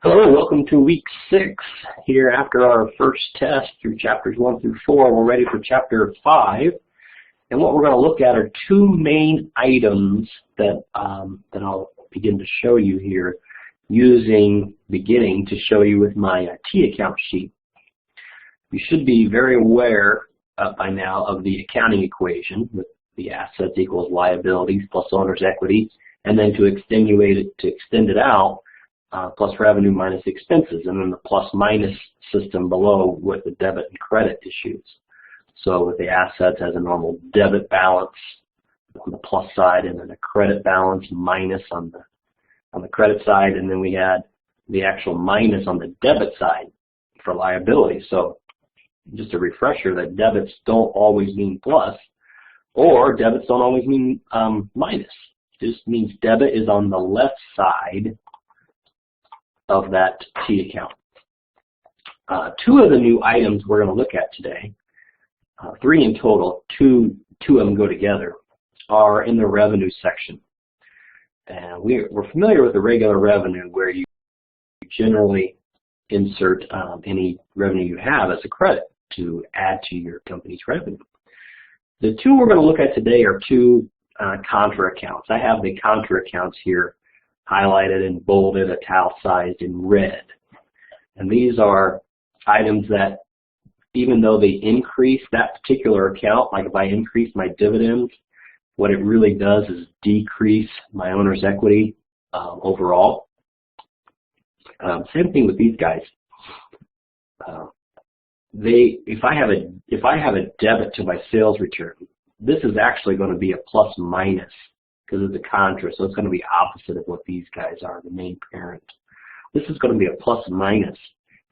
Hello, welcome to week 6 here after our first test through chapters 1 through 4. We're ready for chapter 5. And what we're going to look at are two main items that I'll begin to show you here beginning to show you with my T account sheet. You should be very aware by now of the accounting equation with the assets equals liabilities plus owner's equity, and then to extend it out, plus revenue minus expenses, and then the plus minus system below with the debit and credit issues. So with the assets as a normal debit balance on the plus side, and then a credit balance minus on the credit side, and then we had the actual minus on the debit side for liability. So just a refresher that debits don't always mean plus, or debits don't always mean minus. It just means debit is on the left side of that T account. Two of the new items we're going to look at today, 3 in total, two of them go together, are in the revenue section. And we're familiar with the regular revenue where you generally insert any revenue you have as a credit to add to your company's revenue. The two we're going to look at today are two contra accounts. I have the contra accounts here highlighted and bolded, italicized in red. And these are items that, even though they increase that particular account, like if I increase my dividends, what it really does is decrease my owner's equity overall. Same thing with these guys. If I have a debit to my sales return, this is actually going to be a plus minus because it's a contra, so it's going to be opposite of what these guys are, the main parent. This is going to be a plus minus,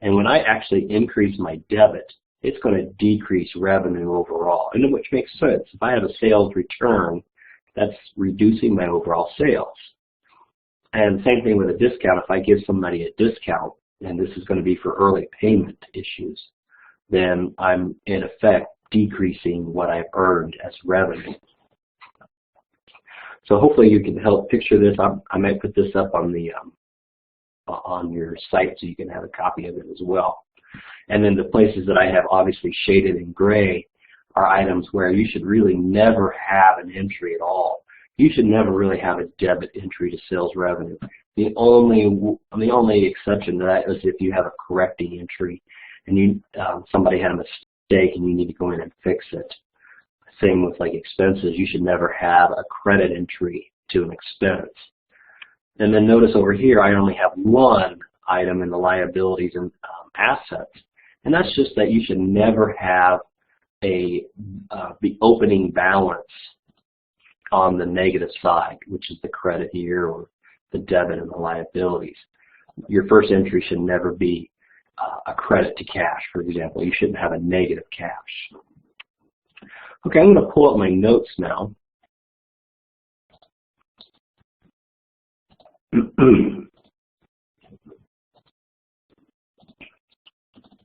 and when I actually increase my debit, it's going to decrease revenue overall, and which makes sense. If I have a sales return, that's reducing my overall sales. And same thing with a discount. If I give somebody a discount, and this is going to be for early payment issues, then I'm in effect decreasing what I've earned as revenue. So hopefully you can help picture this. I might put this up on the on your site so you can have a copy of it as well. And then the places that I have obviously shaded in gray are items where you should really never have an entry at all. You should never really have a debit entry to sales revenue. The only exception to that is if you have a correcting entry and somebody had a mistake and you need to go in and fix it. Same with like expenses. You should never have a credit entry to an expense. And then notice over here I only have one item in the liabilities and assets, and that's just that you should never have the opening balance on the negative side, which is the credit here, or the debit and the liabilities. Your first entry should never be a credit to cash, for example. You shouldn't have a negative cash. Okay, I'm going to pull up my notes now.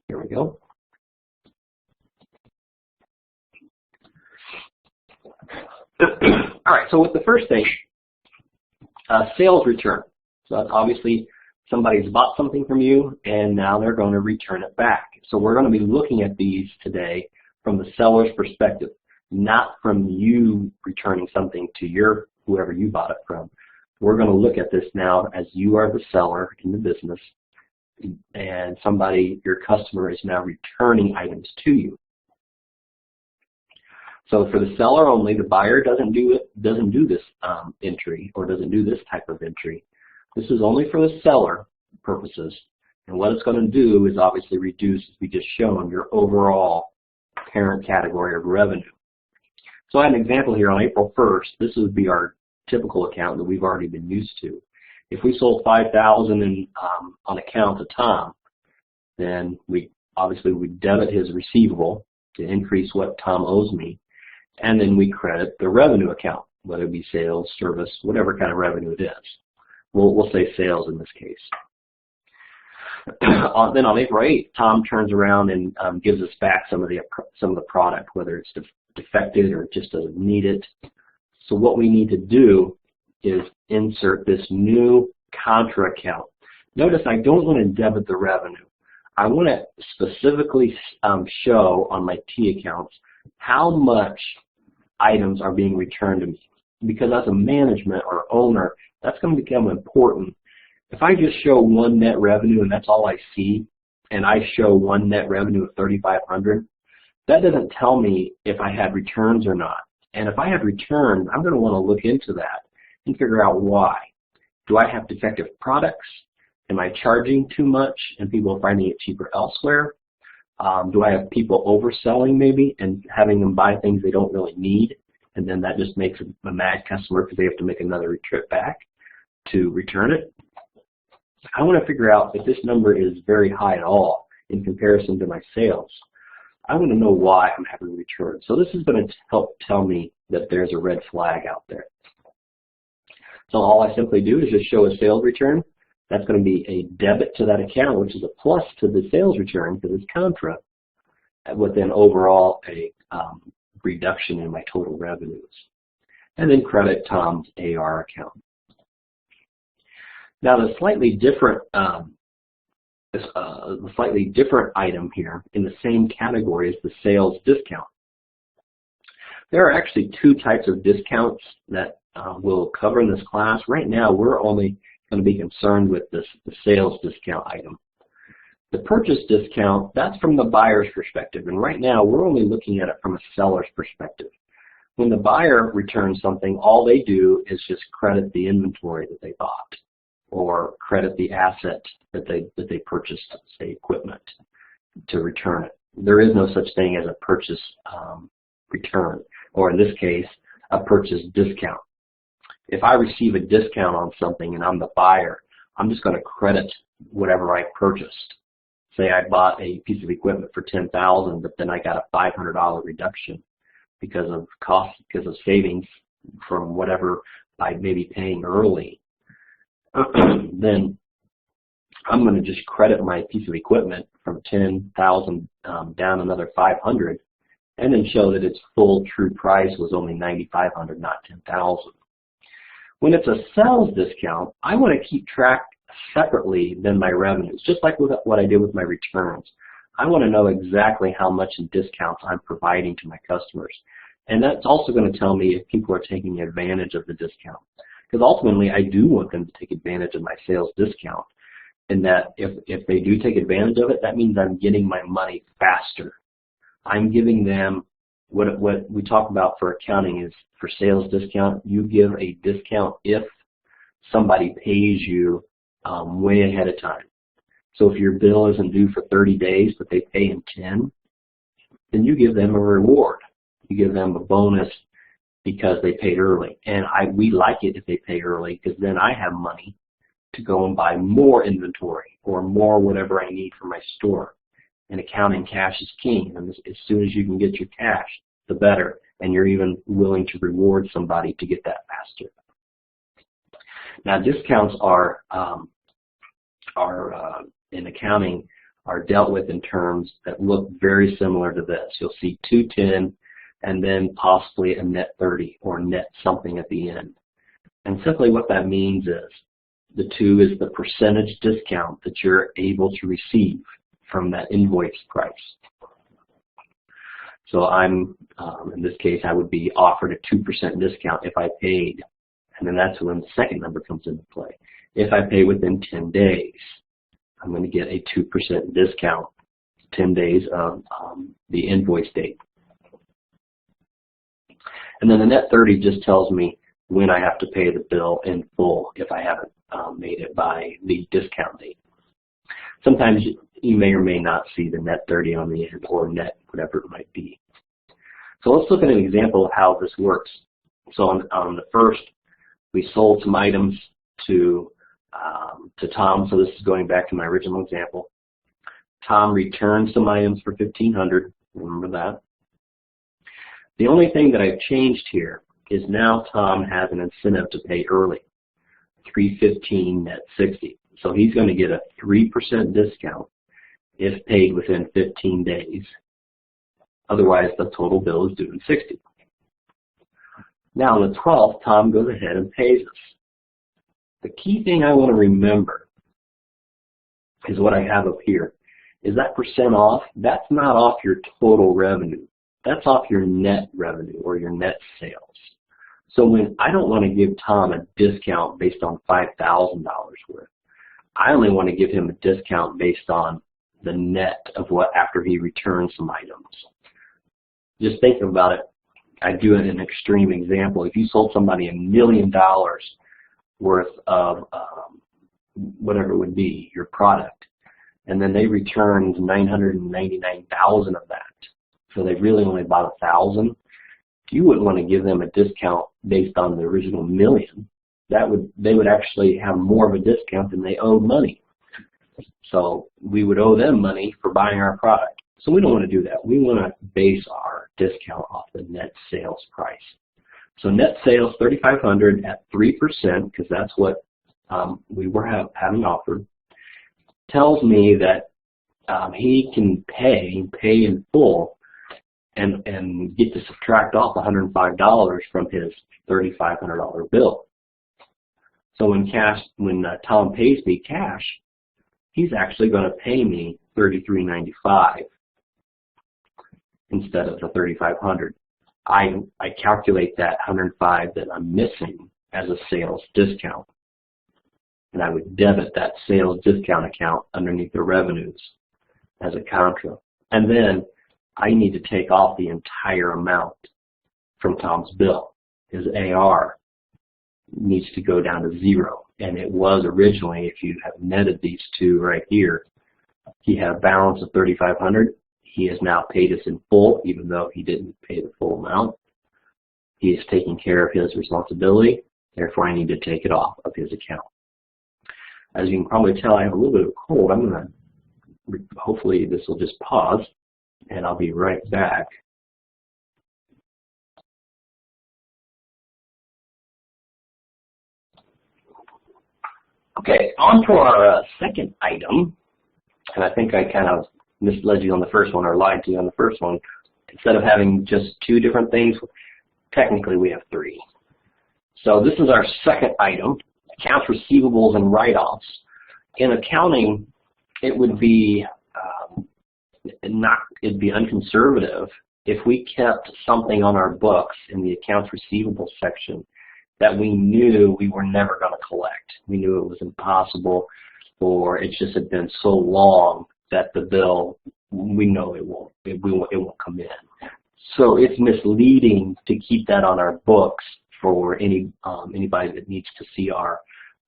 Here we go. All right, so with the first thing, sales return. So that's obviously somebody's bought something from you and now they're going to return it back. So we're going to be looking at these today from the seller's perspective, not from you returning something to whoever you bought it from. We're going to look at this now as you are the seller in the business, and your customer is now returning items to you. So for the seller only, the buyer doesn't do this entry, or doesn't do this type of entry. This is only for the seller purposes, and what it's going to do is obviously reduce, as we just shown, your overall parent category of revenue. So I have an example here on April 1st. This would be our typical account that we've already been used to. If we sold $5,000 on account to Tom, then we would debit his receivable to increase what Tom owes me, and then we credit the revenue account, whether it be sales, service, whatever kind of revenue it is. We'll say sales in this case. Then on April 8th, Tom turns around and gives us back some of the product, whether it's defected or just doesn't need it. So what we need to do is insert this new contra account. Notice I don't want to debit the revenue. I want to specifically show on my T accounts how much items are being returned to me. Because as a management or owner, that's going to become important. If I just show one net revenue and that's all I see, and I show one net revenue of $3,500, that doesn't tell me if I had returns or not. And if I have returns, I'm going to want to look into that and figure out why. Do I have defective products? Am I charging too much and people are finding it cheaper elsewhere? Do I have people overselling maybe and having them buy things they don't really need? And then that just makes a mad customer because they have to make another trip back to return it. I want to figure out if this number is very high at all in comparison to my sales. I want to know why I'm having returns. So this is going to help tell me that there's a red flag out there. So all I simply do is just show a sales return. That's going to be a debit to that account, which is a plus to the sales return because it's contra, with an overall a reduction in my total revenues. And then credit Tom's AR account. Now the slightly different item here in the same category is the sales discount. There are actually two types of discounts that we'll cover in this class. Right now we're only going to be concerned with the sales discount item. The purchase discount, that's from the buyer's perspective, and right now we're only looking at it from a seller's perspective. When the buyer returns something, all they do is just credit the inventory that they bought or credit the asset that they purchased, say equipment, to return it. There is no such thing as a purchase return, or in this case, a purchase discount. If I receive a discount on something and I'm the buyer, I'm just going to credit whatever I purchased. Say I bought a piece of equipment for $10,000, but then I got a $500 reduction because of cost, because of savings from whatever I may be paying early. Then I'm going to just credit my piece of equipment from $10,000 down another $500, and then show that its full true price was only $9,500, not $10,000. When it's a sales discount, I want to keep track separately than my revenues, just like with what I did with my returns. I want to know exactly how much in discounts I'm providing to my customers. And that's also going to tell me if people are taking advantage of the discount. Because ultimately, I do want them to take advantage of my sales discount. And that if they do take advantage of it, that means I'm getting my money faster. I'm giving them what we talk about for accounting is for sales discount, you give a discount if somebody pays you way ahead of time. So if your bill isn't due for 30 days, but they pay in 10, then you give them a reward. You give them a bonus because they paid early. And we like it if they pay early because then I have money to go and buy more inventory or more whatever I need for my store. In accounting, cash is king. And as soon as you can get your cash, the better. And you're even willing to reward somebody to get that faster. Now, discounts are in accounting are dealt with in terms that look very similar to this. You'll see 210 and then possibly a net 30 or net something at the end. And simply what that means is the 2 is the percentage discount that you're able to receive from that invoice price. So I'm, in this case, I would be offered a 2% discount if I paid. And then that's when the second number comes into play. If I pay within 10 days, I'm going to get a 2% discount 10 days of the invoice date. And then the net 30 just tells me when I have to pay the bill in full if I haven't made it by the discount date. Sometimes you may or may not see the net 30 on the end or net, whatever it might be. So let's look at an example of how this works. So on the first, we sold some items to Tom. So this is going back to my original example. Tom returned some items for $1,500. Remember that. The only thing that I've changed here is now Tom has an incentive to pay early, $315 net 60. So he's going to get a 3% discount if paid within 15 days. Otherwise, the total bill is due in 60. Now, on the 12th, Tom goes ahead and pays us. The key thing I want to remember is what I have up here. Is that percent off? That's not off your total revenue. That's off your net revenue or your net sales. So when I don't want to give Tom a discount based on $5,000 worth, I only want to give him a discount based on the net of what after he returns some items. Just think about it. I do it in an extreme example. If you sold somebody $1 million worth of whatever it would be, your product, and then they returned 999,000 of that, so they really only bought 1,000, you wouldn't want to give them a discount based on the original $1 million. They would actually have more of a discount than they owed money. So we would owe them money for buying our product. So we don't want to do that. We want to base our discount off the net sales price. So net sales $3,500 at 3%, because that's what we were having offered, tells me that he can pay in full and get to subtract off $105 from his $3,500 bill. So when Tom pays me cash, he's actually going to pay me $33.95 instead of the $3,500. I calculate that $105 that I'm missing as a sales discount, and I would debit that sales discount account underneath the revenues as a contra. And then I need to take off the entire amount from Tom's bill. His AR needs to go down to 0. And it was originally, if you have netted these two right here, he had a balance of $3,500. He has now paid us in full, even though he didn't pay the full amount. He is taking care of his responsibility. Therefore, I need to take it off of his account. As you can probably tell, I have a little bit of a cold. I'm going to, hopefully this will just pause, and I'll be right back. Okay, on to our second item, and I think I kind of misled you on the first one or lied to you on the first one. Instead of having just 2 different things, technically we have 3. So this is our second item, accounts receivables and write-offs. In accounting, it would be it'd be unconservative if we kept something on our books in the accounts receivable section that we knew we were never going to collect. We knew it was impossible, or it just had been so long that the bill, we know it won't come in. So it's misleading to keep that on our books for anybody that needs to see our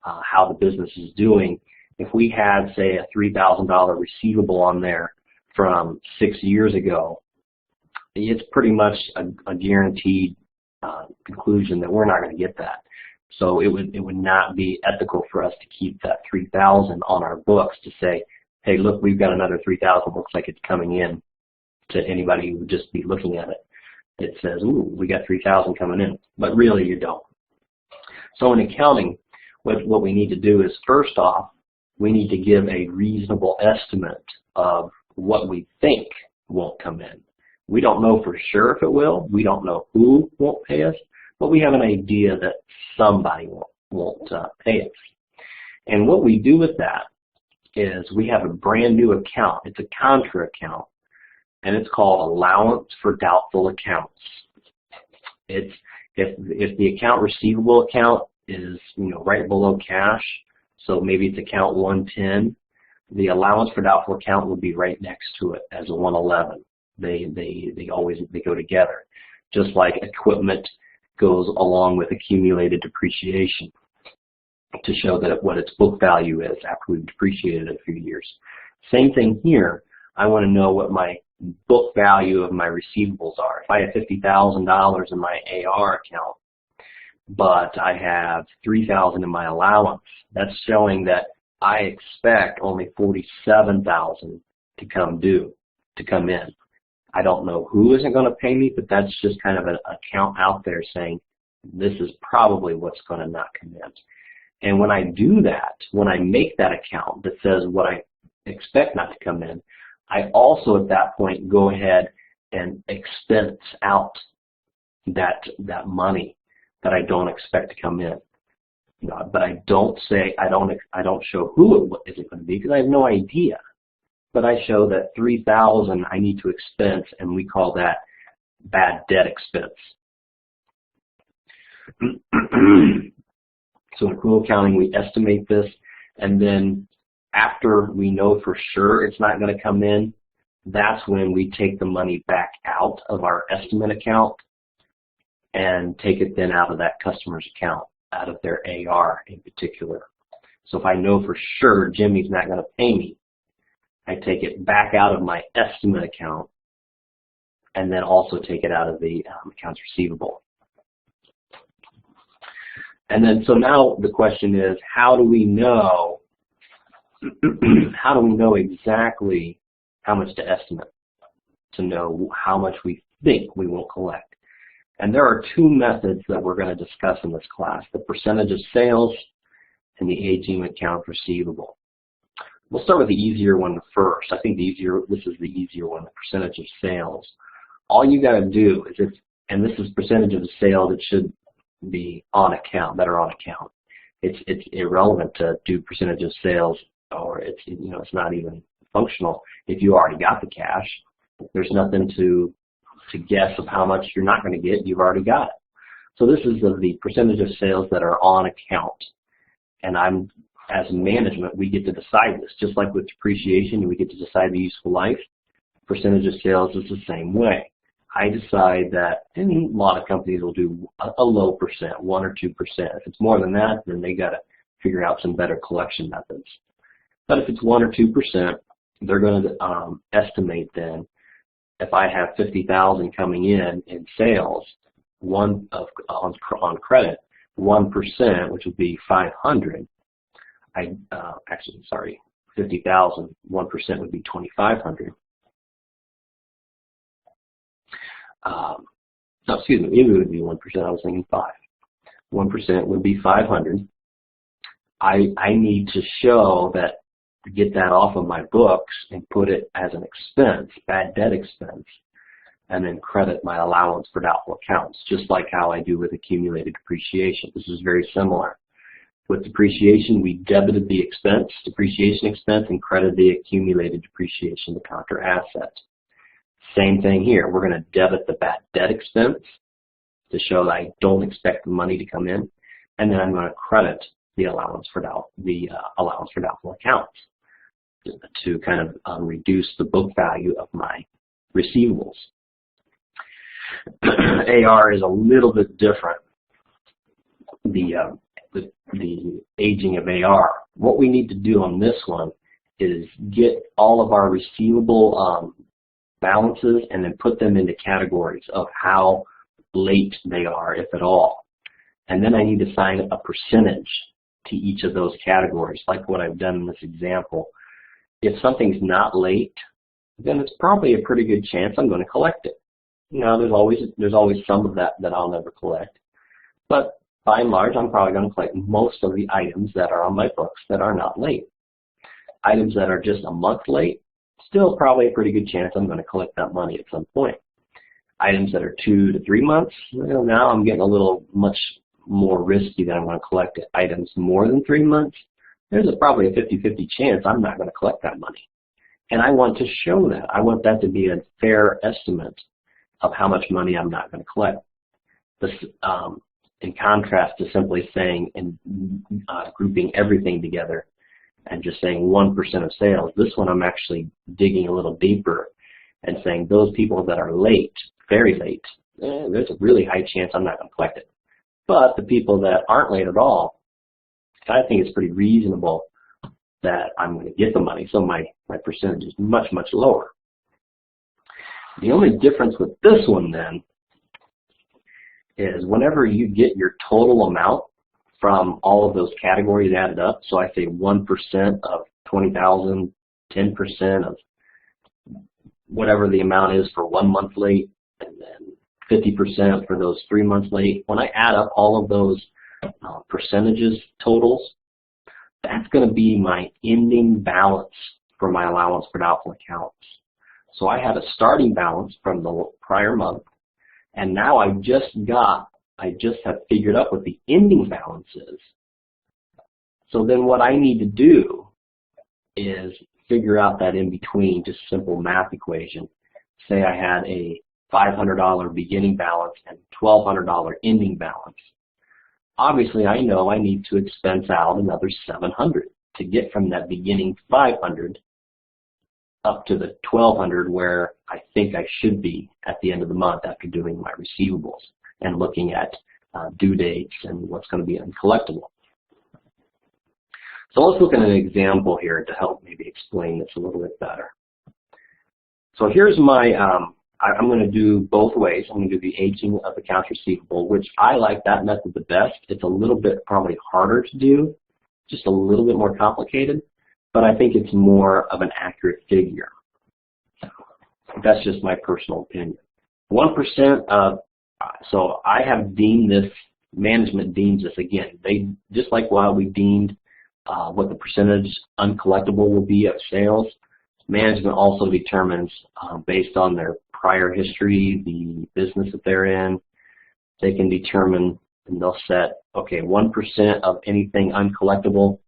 how the business is doing. If we had, say, a $3,000 receivable on there from 6 years ago, it's pretty much a guaranteed conclusion that we're not going to get that. So it would not be ethical for us to keep that $3,000 on our books to say, hey, look, we've got another $3,000. Looks like it's coming in to anybody who would just be looking at it. It says, ooh, we got $3,000 coming in, but really you don't. So in accounting, what we need to do is, first off, we need to give a reasonable estimate of what we think won't come in. We don't know for sure if it will. We don't know who won't pay us, but we have an idea that somebody won't pay us. And what we do with that is we have a brand new account. It's a contra account, and it's called allowance for doubtful accounts. It's if the account receivable account is right below cash, so maybe it's account 110, the allowance for doubtful account will be right next to it as a 111. They always go together, just like equipment goes along with accumulated depreciation to show that what its book value is after we've depreciated it a few years. Same thing here. I want to know what my book value of my receivables are. If I have $50,000 in my AR account, but I have $3,000 in my allowance, that's showing that I expect only $47,000 to come in. I don't know who isn't going to pay me, but that's just kind of an account out there saying this is probably what's going to not come in. And when I do that, when I make that account that says what I expect not to come in, I also at that point go ahead and expense out that money that I don't expect to come in. But I don't say, I don't show who it is going to be because I have no idea. But I show that $3,000 I need to expense, and we call that bad debt expense. So in accrual accounting, we estimate this, and then after we know for sure it's not going to come in, that's when we take the money back out of our estimate account and take it then out of that customer's account, out of their AR in particular. So if I know for sure Jimmy's not going to pay me, I take it back out of my estimate account and then also take it out of the accounts receivable. And then, so now the question is, how do we know, exactly how much to estimate, to know how much we think we will collect? And there are two methods that we're going to discuss in this class, the percentage of sales and the aging account receivable. We'll start with the easier one first. I think this is the easier one, the percentage of sales. All you got to do is, and this is percentage of the sales, it should be on account, that are on account. It's irrelevant to do percentage of sales, or it's not even functional if you already got the cash. There's nothing to guess of how much you're not going to get. You've already got it. So this is the percentage of sales that are on account. And as management, we get to decide this. Just like with depreciation, we get to decide the useful life. Percentage of sales is the same way. I decide that, and a lot of companies will do a low percent, 1 or 2%. If it's more than that, then they got to figure out some better collection methods. But if it's 1 or 2%, they're going to estimate then, if I have $50,000 coming in sales, on credit, 1%, which would be 500. Actually, sorry, 50,000, 1% would be 2,500. No, excuse me, it would be 1%. I was thinking 5. 1% would be 500. I need to show that, to get that off of my books and put it as an expense, bad debt expense, and then credit my allowance for doubtful accounts, just like how I do with accumulated depreciation. This is very similar. With depreciation, we debited the expense, depreciation expense, and credited the accumulated depreciation to counter asset. Same thing here. We're going to debit the bad debt expense to show that I don't expect the money to come in, and then I'm going to credit the allowance for doubtful accounts to kind of reduce the book value of my receivables. AR is a little bit different. The aging of AR. What we need to do on this one is get all of our receivable balances and then put them into categories of how late they are, if at all. And then I need to assign a percentage to each of those categories, like what I've done in this example. If something's not late, then it's probably a pretty good chance I'm going to collect it. Now, there's always some of that I'll never collect. But by and large, I'm probably going to collect most of the items that are on my books that are not late. Items that are just a month late, still probably a pretty good chance I'm going to collect that money at some point. Items that are 2 to 3 months, well, now I'm getting a little much more risky that I'm going to collect it. Items more than 3 months, there's probably a 50-50 chance I'm not going to collect that money. And I want to show that. I want that to be a fair estimate of how much money I'm not going to collect. This, in contrast to simply saying and grouping everything together and just saying 1% of sales, this one I'm actually digging a little deeper and saying those people that are late, very late, there's a really high chance I'm not going to collect it. But the people that aren't late at all, I think it's pretty reasonable that I'm going to get the money, so my percentage is much, much lower. The only difference with this one then is whenever you get your total amount from all of those categories added up, so I say 1% of 20,000, 10% of whatever the amount is for 1 month late, and then 50% for those 3 months late. When I add up all of those percentages totals, that's going to be my ending balance for my allowance for doubtful accounts. So I had a starting balance from the prior month, and now I just have figured out what the ending balance is. So then what I need to do is figure out that in between, just simple math equation. Say I had a $500 beginning balance and $1,200 ending balance. Obviously, I know I need to expense out another $700 to get from that beginning $500 up to the $1,200 where I think I should be at the end of the month after doing my receivables and looking at due dates and what's going to be uncollectible. So let's look at an example here to help maybe explain this a little bit better. So here's my, I'm going to do both ways. I'm going to do the aging of accounts receivable, which I like that method the best. It's a little bit probably harder to do, just a little bit more complicated, but I think it's more of an accurate figure. That's just my personal opinion. 1% of, so I have deemed this, management deems this again. They, just like while we deemed what the percentage uncollectible will be of sales, management also determines based on their prior history, the business that they're in, they can determine and they'll set, okay, 1% of anything uncollectible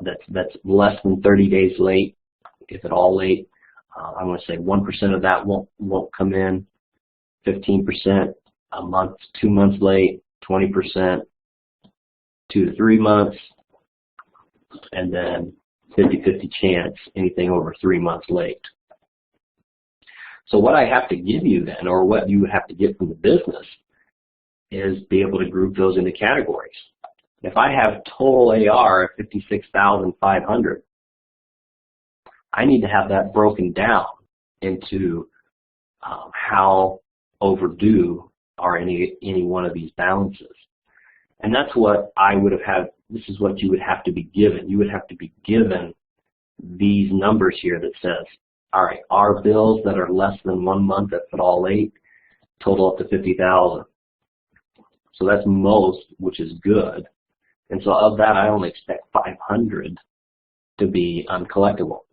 that's less than 30 days late, if at all late. I'm going to say 1% of that won't come in, 15% a month, 2 months late, 20% 2 to 3 months, and then 50-50 chance anything over 3 months late. So what I have to give you then, or what you have to get from the business, is be able to group those into categories. If I have total AR of $56,500, I need to have that broken down into how overdue are any one of these balances. And that's what I would have had, this is what you would have to be given. You would have to be given these numbers here that says, all right, our bills that are less than 1 month, that's at all late, total up to $50,000. So that's most, which is good. And so of that, I only expect $500 to be uncollectible.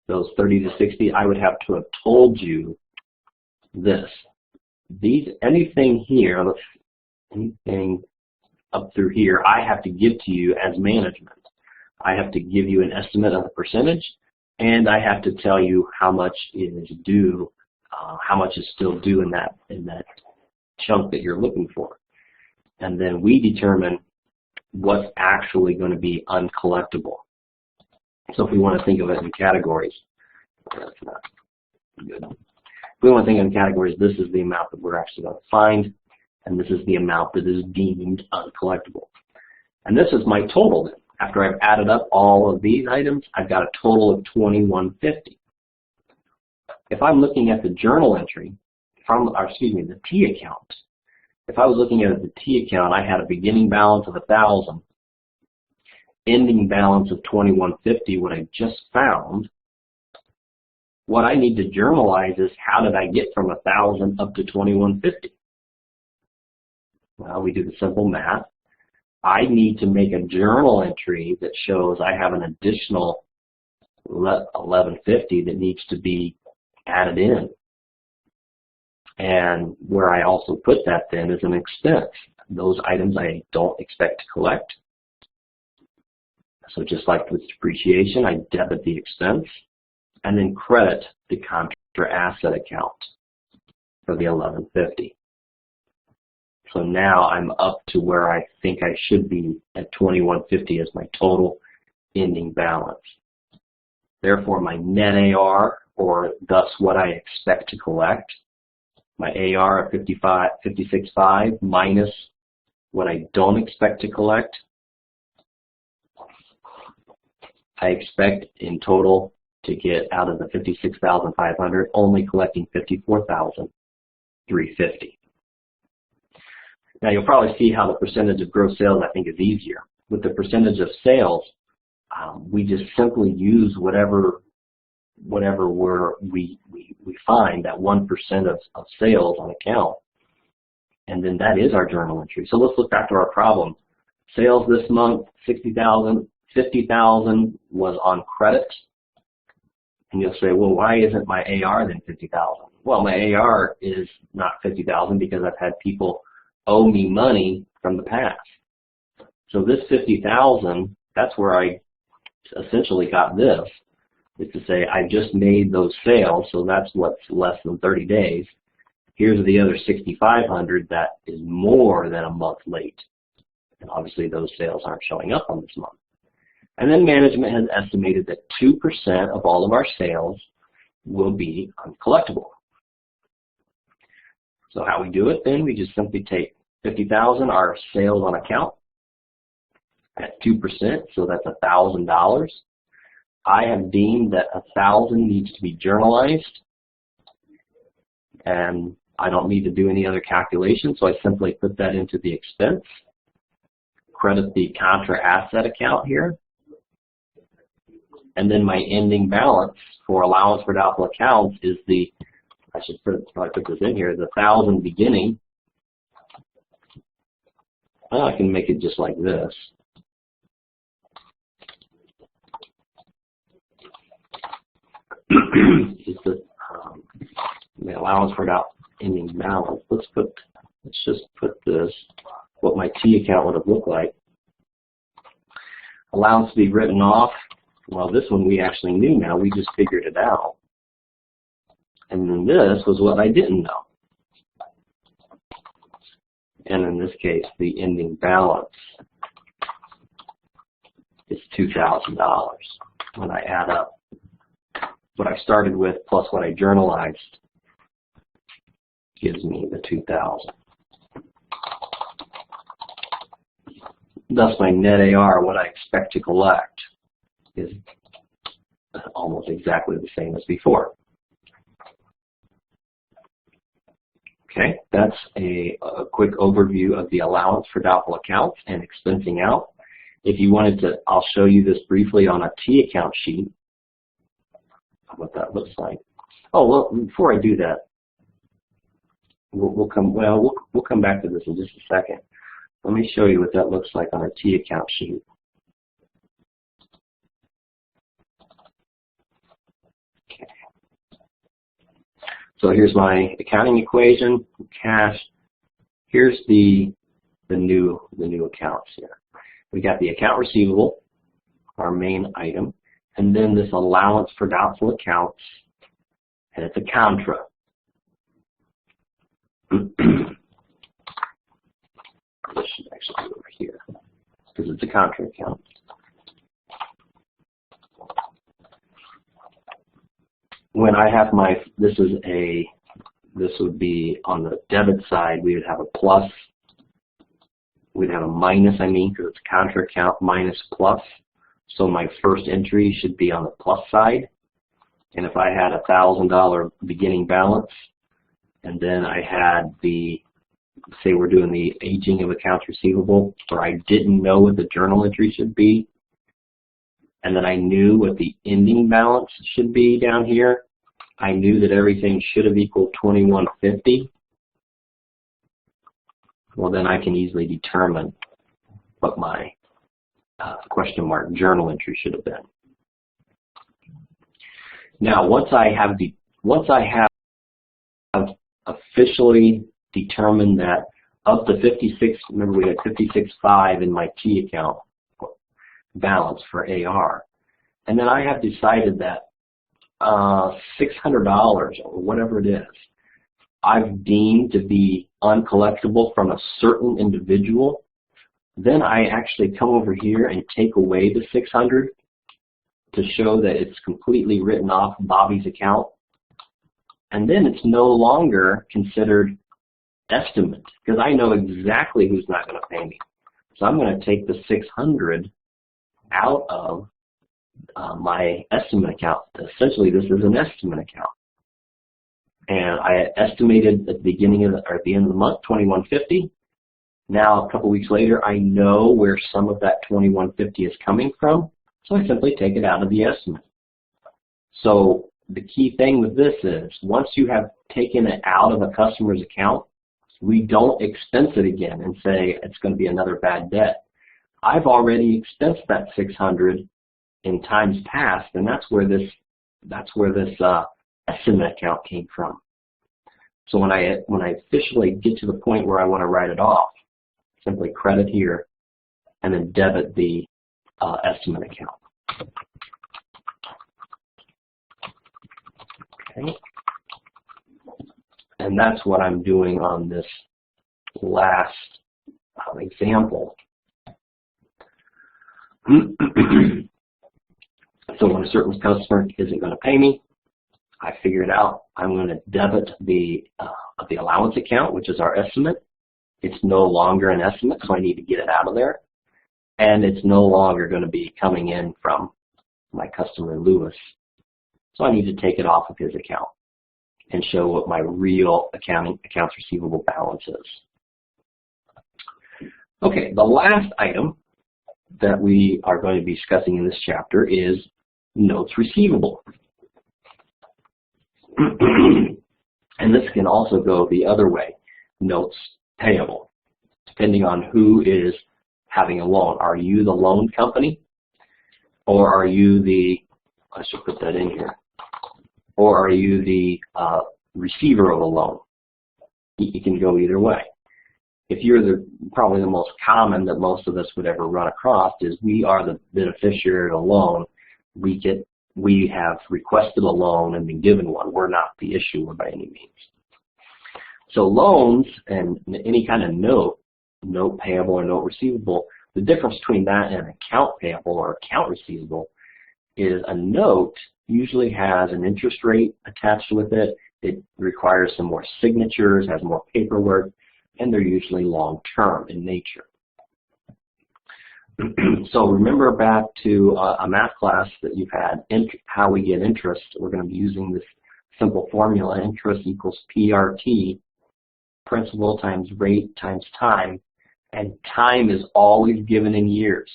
Those 30 to 60, I would have to have told you this. Anything here, anything up through here, I have to give to you as management. I have to give you an estimate of the percentage, and I have to tell you how much is due, how much is still due in that chunk that you're looking for. And then we determine what's actually going to be uncollectible. So if we want to think of it in categories, that's not good. If we want to think in categories, this is the amount that we're actually going to find, and this is the amount that is deemed uncollectible. And this is my total then. After I've added up all of these items, I've got a total of $2,150. If I'm looking at the journal entry, the T account, if I was looking at the T account, I had a beginning balance of $1,000, ending balance of $2,150, what I just found. What I need to journalize is how did I get from $1,000 up to $2,150? Well, we do the simple math. I need to make a journal entry that shows I have an additional $1,150 that needs to be added in. And where I also put that then is an expense. Those items I don't expect to collect. So just like with depreciation, I debit the expense and then credit the contra asset account for the $1,150. So now I'm up to where I think I should be at $2,150 as my total ending balance. Therefore, my net AR, or thus what I expect to collect, my AR of $56,500 minus what I don't expect to collect, I expect in total to get out of the $56,500 only collecting $54,350. Now you'll probably see how the percentage of gross sales I think is easier. With the percentage of sales, we just simply use whatever we find, that 1% of sales on account, and then that is our journal entry. So let's look back to our problem. Sales this month, $60,000, $50,000 was on credit. And you'll say, well, why isn't my AR then $50,000? Well, my AR is not $50,000 because I've had people owe me money from the past. So this 50,000, that's where I essentially got this, is to say I just made those sales, so that's what's less than 30 days. Here's the other 6,500 that is more than a month late. And obviously those sales aren't showing up on this month. And then management has estimated that 2% of all of our sales will be uncollectible. So how we do it then, we just simply take 50,000, our sales on account, at 2%, so that's $1,000. I have deemed that 1,000 needs to be journalized, and I don't need to do any other calculation, so I simply put that into the expense, credit the contra asset account here, and then my ending balance for allowance for doubtful accounts is the, I should probably put this in here, the 1,000 beginning. Well, I can make it just like this. Just the allowance for doubtful ending balance. Let's just put this, what my T account would have looked like. Allowance to be written off. Well, this one we actually knew now. We just figured it out. And then this was what I didn't know. And in this case, the ending balance is $2,000. When I add up what I started with plus what I journalized, gives me the 2,000. Thus, my net AR, what I expect to collect, is almost exactly the same as before. Okay, that's a quick overview of the allowance for doubtful accounts and expensing out. If you wanted to, I'll show you this briefly on a T account sheet, what that looks like. Oh, well, before I do that, we'll come back to this in just a second. Let me show you what that looks like on a T account sheet. Okay. So here's my accounting equation, cash. Here's the new accounts here. We got the account receivable, our main item, and then this allowance for doubtful accounts, and it's a contra. This should actually be over here because it's a contra account. When I have my, this would be on the debit side, we would have a plus. We'd have a minus, because it's a contra account, minus plus. So my first entry should be on the plus side. And if I had $1,000 beginning balance, and then I had the, say we're doing the aging of accounts receivable, where I didn't know what the journal entry should be, and then I knew what the ending balance should be down here, I knew that everything should have equaled $2,150. Well, then I can easily determine what my question mark journal entry should have been. Now, once I have officially determined that of the 56, remember we had 56.5 in my T account balance for AR, and then I have decided that $600 or whatever it is, I've deemed to be uncollectible from a certain individual, then I actually come over here and take away the 600 to show that it's completely written off Bobby's account, and then it's no longer considered estimate because I know exactly who's not going to pay me. So I'm going to take the 600 out of my estimate account. Essentially, this is an estimate account. And I estimated at the beginning of or at the end of the month, $2,150. Now, a couple weeks later, I know where some of that $2,150 is coming from, so I simply take it out of the estimate. So the key thing with this is, once you have taken it out of a customer's account, we don't expense it again and say it's going to be another bad debt. I've already expensed that 600 in times past, and that's where this estimate account came from. So when I officially get to the point where I want to write it off, simply credit here and then debit the estimate account. Okay. And that's what I'm doing on this last example. So when a certain customer isn't going to pay me, I figured out I'm going to debit the allowance account, which is our estimate. It's no longer an estimate, so I need to get it out of there. And it's no longer going to be coming in from my customer Lewis. So I need to take it off of his account and show what my real accounts receivable balance is. Okay, the last item that we are going to be discussing in this chapter is notes receivable. And this can also go the other way, notes payable, depending on who is having a loan. Are you the loan company, or are you the, I should put that in here, or are you the receiver of a loan? You can go either way. If you're probably the most common that most of us would ever run across is we are the beneficiary of a loan. We have requested a loan and been given one. We're not the issuer by any means. So loans and any kind of note payable or note receivable, the difference between that and account payable or account receivable is a note usually has an interest rate attached with it. It requires some more signatures, has more paperwork, and they're usually long-term in nature. So remember back to a math class that you've had, how we get interest. We're going to be using this simple formula, interest equals PRT, principal times rate times time, and time is always given in years.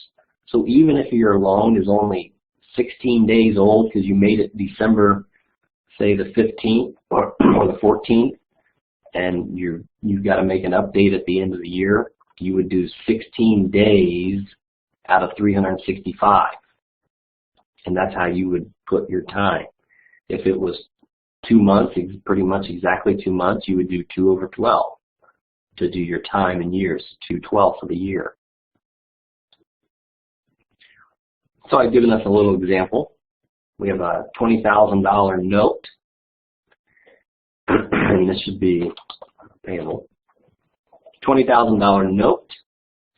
So even if your loan is only 16 days old because you made it December, say the 15th or the 14th, and you've got to make an update at the end of the year, you would do 16 days out of 365. And that's how you would put your time. If it was 2 months, pretty much exactly 2 months, you would do 2 over 12 to do your time in years, 2/12 of the year. So I've given us a little example. We have a $20,000 note, and this should be payable. $20,000 note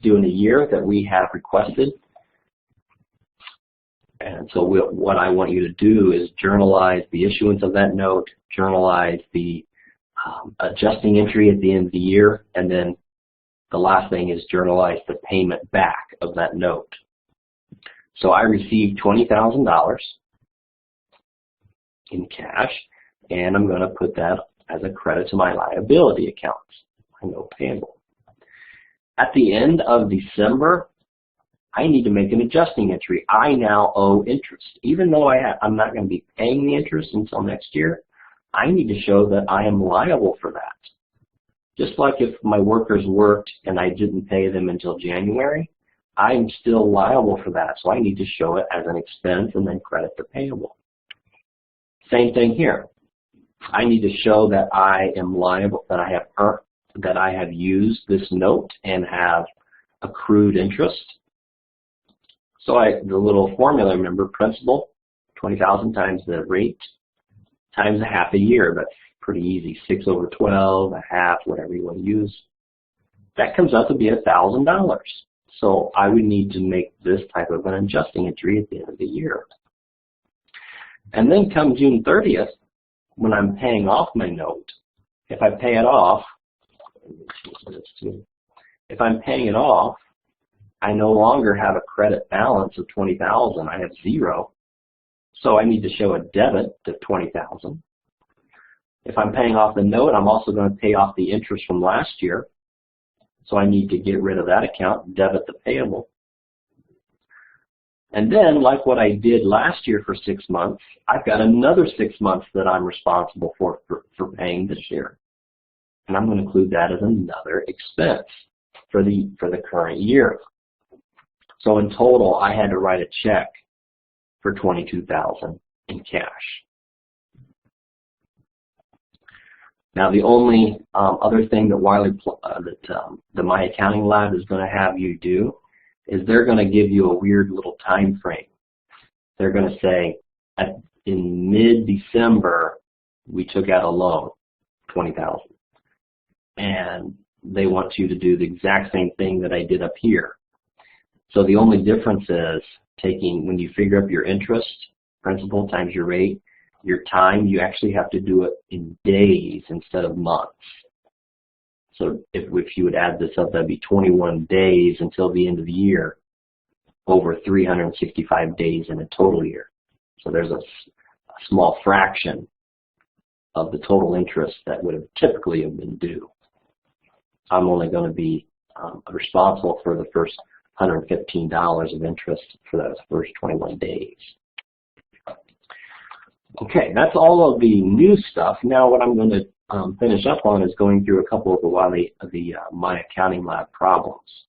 due in a year that we have requested. And so what I want you to do is journalize the issuance of that note, journalize the adjusting entry at the end of the year, and then the last thing is journalize the payment back of that note. So I received $20,000 in cash, and I'm going to put that as a credit to my liability accounts, my note payable. At the end of December, I need to make an adjusting entry. I now owe interest. Even though I'm not going to be paying the interest until next year, I need to show that I am liable for that. Just like if my workers worked and I didn't pay them until January, I'm still liable for that. So I need to show it as an expense and then credit the payable. Same thing here. I need to show that I am liable, that I have used this note and have accrued interest. So the little formula, remember, principal, 20,000 times the rate times a half a year. That's pretty easy. 6 over 12, a half, whatever you want to use. That comes out to be $1,000. So I would need to make this type of an adjusting entry at the end of the year. And then come June 30th, when I'm paying off my note, if I pay it off, if I'm paying it off, I no longer have a credit balance of 20,000. I have 0. So I need to show a debit of 20,000. If I'm paying off the note, I'm also going to pay off the interest from last year. So I need to get rid of that account, debit the payable. And then, like what I did last year for 6 months, I've got another 6 months that I'm responsible for paying this year. And I'm going to include that as another expense for the current year. So in total, I had to write a check for $22,000 in cash. Now, the only other thing that My Accounting Lab is going to have you do is they're going to give you a weird little time frame. They're going to say, in mid-December, we took out a loan, $20,000. And they want you to do the exact same thing that I did up here. So the only difference is when you figure up your interest, principal times your rate, your time, you actually have to do it in days instead of months. So if you would add this up, that'd be 21 days until the end of the year, over 365 days in a total year. So there's a small fraction of the total interest that would have typically have been due. I'm only going to be responsible for the first $115 of interest for those first 21 days. Okay, that's all of the new stuff. Now what I'm going to finish up on is going through a couple of the My Accounting Lab problems.